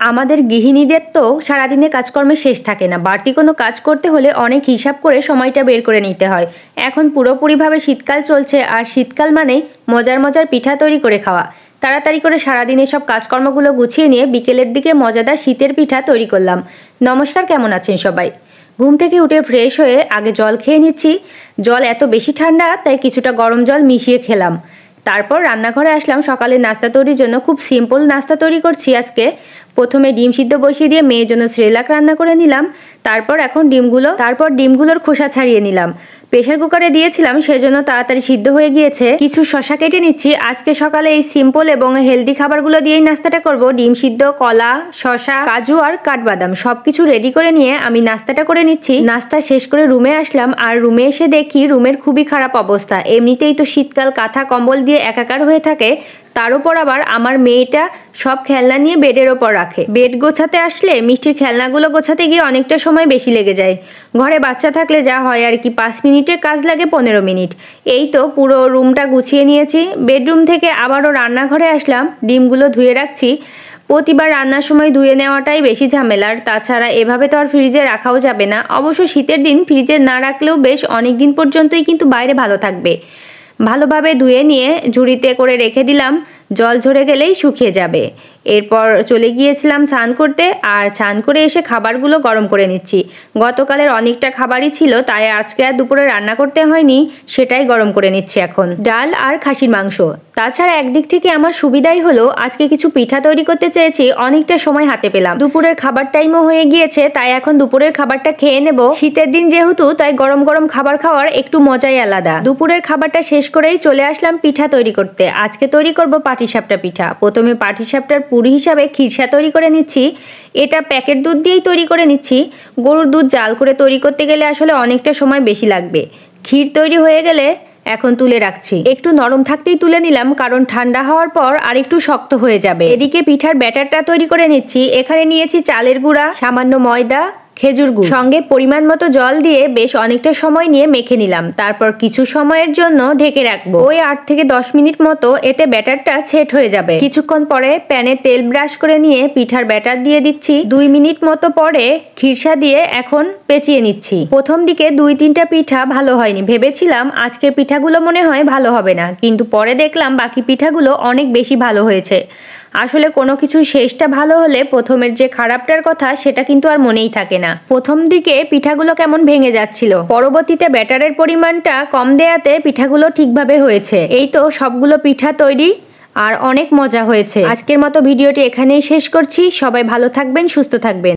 আমাদের গৃহিণীদের তো সারাদিনে কাজকর্মে শেষ থাকে না। বাড়তি কোনো কাজ করতে হলে অনেক হিসাব করে সময়টা বের করে নিতে হয়। এখন পুরোপুরিভাবে শীতকাল চলছে, আর শীতকাল মানেই মজার মজার পিঠা তৈরি করে খাওয়া। তাড়াতাড়ি করে সারাদিনে সব কাজকর্মগুলো গুছিয়ে নিয়ে বিকেলের দিকে মজাদার শীতের পিঠা তৈরি করলাম। নমস্কার, কেমন আছেন সবাই? ঘুম থেকে উঠে ফ্রেশ হয়ে আগে জল খেয়ে নিচ্ছি। জল এত বেশি ঠান্ডা তাই কিছুটা গরম জল মিশিয়ে খেলাম। তারপর রান্নাঘরে আসলাম সকালে নাস্তা তৈরির জন্য। খুব সিম্পল নাস্তা তৈরি করছি আজকে। প্রথমে ডিম সিদ্ধ বসিয়ে দিয়ে মেয়ের জন্য সেরেলাক রান্না করে নিলাম। তারপর ডিমগুলোর খোসা ছাড়িয়ে নিলাম। প্রেশার কুকারে দিয়েছিলাম, সেজন্য তাড়াতাড়ি সিদ্ধ হয়ে গিয়েছে। কিছু শসা কেটে নিচ্ছি। আজকে সকালে এই সিম্পল এবং হেলদি খাবারগুলো দিয়েই নাস্তাটা করব। ডিম সিদ্ধ, কলা, শসা, কাজু আর কাঠবাদাম সবকিছু রেডি করে নিয়ে আমি নাস্তাটা করে নিচ্ছি। নাস্তা শেষ করে রুমে আসলাম, আর রুমে এসে দেখি রুমের খুবই খারাপ অবস্থা। এমনিতেই তো শীতকাল, কাঁথা কম্বল দিয়ে একাকার হয়ে থাকে, তার উপর আবার আমার মেয়েটা সব খেলনা নিয়ে বেডের ওপর রাখে। বেড গোছাতে আসলে মিষ্টির খেলনাগুলো গোছাতে গিয়ে অনেকটা সময় বেশি লেগে যায়। ঘরে বাচ্চা থাকলে যা হয় আর কি, 5 মিনিটের কাজ লাগে 15 মিনিট। এই তো পুরো রুমটা গুছিয়ে নিয়েছি। বেডরুম থেকে আবারও রান্নাঘরে আসলাম, ডিমগুলো ধুয়ে রাখছি। প্রতিবার রান্নার সময় ধুয়ে নেওয়াটাই বেশি ঝামেলার, তাছাড়া এভাবে তো আর ফ্রিজে রাখাও যাবে না। অবশ্য শীতের দিন ফ্রিজে না রাখলেও বেশ অনেক দিন পর্যন্তই কিন্তু বাইরে ভালো থাকবে। ভালোভাবে ধুয়ে নিয়ে ঝুড়িতে করে রেখে দিলাম, জল ঝরে গেলেই শুকিয়ে যাবে। এরপর চলে গিয়েছিলাম স্নান করতে, আর স্নান করে এসে খাবারগুলো গরম করে নিচ্ছি। গতকালের অনেকটা খাবারই ছিল, তাই আজকে আর দুপুরে রান্না করতে হয়নি, সেটাই গরম করে নিচ্ছি এখন। ডাল আর খাসির মাংস। তাছাড়া একদিক থেকে আমার সুবিধাই হলো আজকে কিছু পিঠা তৈরি করতে চেয়েছি, অনেকটা সময় হাতে পেলাম। দুপুরের খাবার টাইমও হয়ে গিয়েছে, তাই এখন দুপুরের খাবারটা খেয়ে নেব। শীতের দিন যেহেতু, তাই গরম গরম খাবার খাওয়ার একটু মজাই আলাদা। দুপুরের খাবারটা শেষ করেই চলে আসলাম পিঠা তৈরি করতে। আজকে তৈরি করব পাটিসাপটা পিঠা। প্রথমে পাটিসাপটার পুরি হিসাবে খিরসা তৈরি করে নিচ্ছি। এটা প্যাকেট দুধ দিয়েই তৈরি করে নিচ্ছি। গরুর দুধ জাল করে তৈরি করতে গেলে আসলে অনেকটা সময় বেশি লাগবে। ক্ষীর তৈরি হয়ে গেলে এখন তুলে রাখছি। একটু নরম থাকতেই তুলে নিলাম, কারণ ঠান্ডা হওয়ার পর আর একটু শক্ত হয়ে যাবে। এদিকে পিঠার ব্যাটারটা তৈরি করে নিচ্ছি। এখানে নিয়েছি চালের গুঁড়া, সামান্য ময়দা, খেজুর গুড়, সঙ্গে পরিমাণ মতো জল দিয়ে বেশ অনেকটা সময় নিয়ে মেখে নিলাম। তারপর কিছু সময়ের জন্য ঢেকে রাখবো। ওই 8 থেকে 10 মিনিট মতো, এতে ব্যাটারটা সেট হয়ে যাবে। কিছুক্ষণ পরে প্যানে তেল ব্রাশ করে নিয়ে পিঠার ব্যাটার দিয়ে দিচ্ছি। 2 মিনিট মতো পরে খিরসা দিয়ে এখন পেঁচিয়ে নিচ্ছি। প্রথম দিকে 2-3টা পিঠা ভালো হয়নি, ভেবেছিলাম আজকের পিঠাগুলো মনে হয় ভালো হবে না, কিন্তু পরে দেখলাম বাকি পিঠাগুলো অনেক বেশি ভালো হয়েছে। আসলে কোনো কিছু শেষটা ভালো হলে প্রথমের যে খারাপটার কথা সেটা কিন্তু আর মনেই থাকে না। প্রথম দিকে পিঠাগুলো কেমন ভেঙে যাচ্ছিল, পরবর্তীতে ব্যাটারের পরিমাণটা কম দেয়াতে পিঠাগুলো ঠিকভাবে হয়েছে। এই তো সবগুলো পিঠা তৈরি, আর অনেক মজা হয়েছে। আজকের মতো ভিডিওটি এখানেই শেষ করছি। সবাই ভালো থাকবেন, সুস্থ থাকবেন।